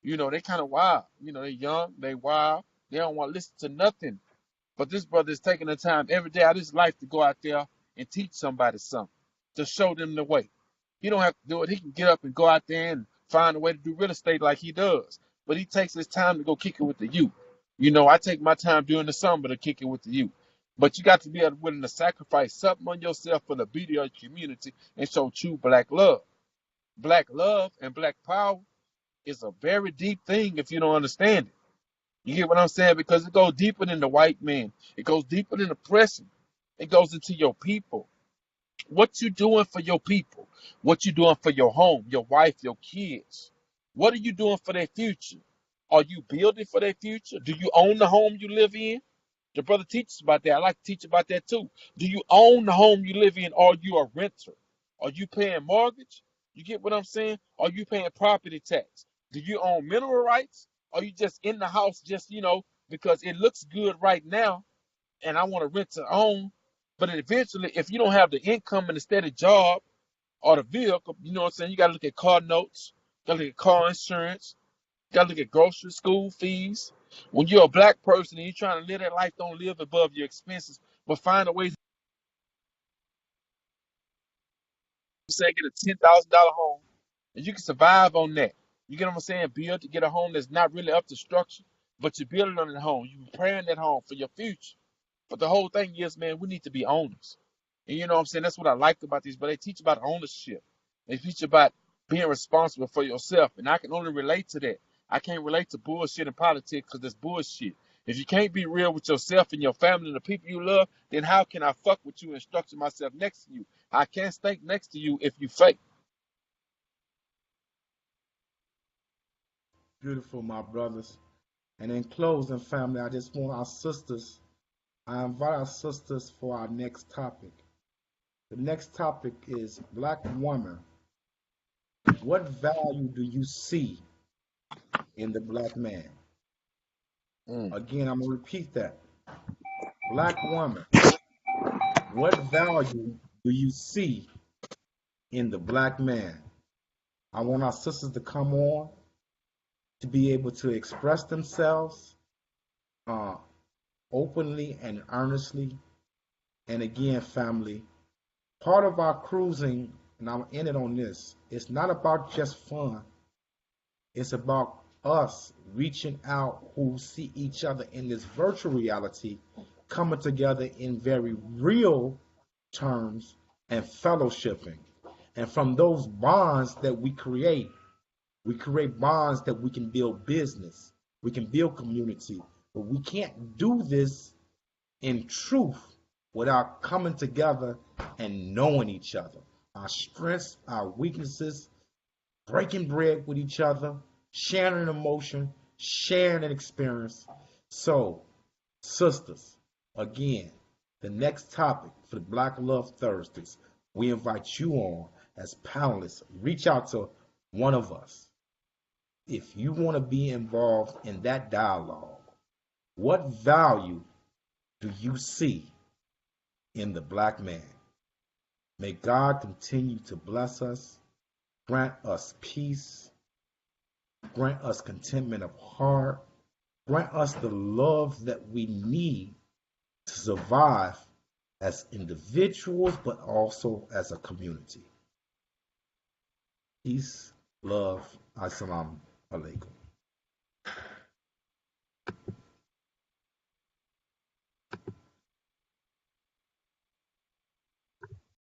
You know, they kind of wild. You know, they young, they wild. They don't want to listen to nothing. But this brother is taking the time every day out of his life to go out there and teach somebody something, to show them the way. He don't have to do it. He can get up and go out there and find a way to do real estate like he does. But he takes his time to go kick it with the youth. You know, I take my time during the summer to kick it with the youth. But you got to be willing to sacrifice something on yourself for the beauty of your community and show true black love. Black love and black power is a very deep thing if you don't understand it. You get what I'm saying? Because it goes deeper than the white man. It goes deeper than oppression. It goes into your people. What you doing for your people? What you doing for your home, your wife, your kids? What are you doing for their future? Are you building for their future? Do you own the home you live in? The brother teaches about that. I like to teach about that too. Do you own the home you live in, or are you a renter? Are you paying mortgage? You get what I'm saying? Are you paying property tax? Do you own mineral rights? Are you just in the house just, you know, because it looks good right now and I want to rent to own? But eventually, if you don't have the income and the steady job or the vehicle, you know what I'm saying? You got to look at car notes, got to look at car insurance, got to look at grocery, school fees. When you're a black person and you're trying to live that life, don't live above your expenses, but find a way to say get a $10,000 home and you can survive on that. You get what I'm saying? Build to get a home that's not really up to structure, but you're building on that home. You're preparing that home for your future. But the whole thing is, man, we need to be owners. And you know what I'm saying? That's what I like about these, but they teach about ownership. They teach about being responsible for yourself. And I can only relate to that. I can't relate to bullshit in politics because it's bullshit. If you can't be real with yourself and your family and the people you love, then how can I fuck with you and structure myself next to you? I can't stay next to you if you fake. Beautiful, my brothers. And in closing, family, I just want our sisters, I invite our sisters for our next topic. The next topic is Black woman. What value do you see in the black man? Mm. Again, I'm going to repeat that. Black woman. What value do you see in the black man? I want our sisters to come on to be able to express themselves openly and earnestly. And again, family, part of our cruising, and I'll end it on this, it's not about just fun. It's about us reaching out who see each other in this virtual reality, coming together in very real terms and fellowshipping. And from those bonds that we create bonds that we can build business, we can build community, but we can't do this in truth without coming together and knowing each other, our strengths, our weaknesses, breaking bread with each other, sharing an emotion, sharing an experience. So, sisters, again, the next topic for the Black Love Thursdays, we invite you on as panelists. Reach out to one of us. if you want to be involved in that dialogue, what value do you see in the black man? May God continue to bless us, grant us peace, grant us contentment of heart, grant us the love that we need to survive as individuals, but also as a community. Peace, love, assalamu alaikum.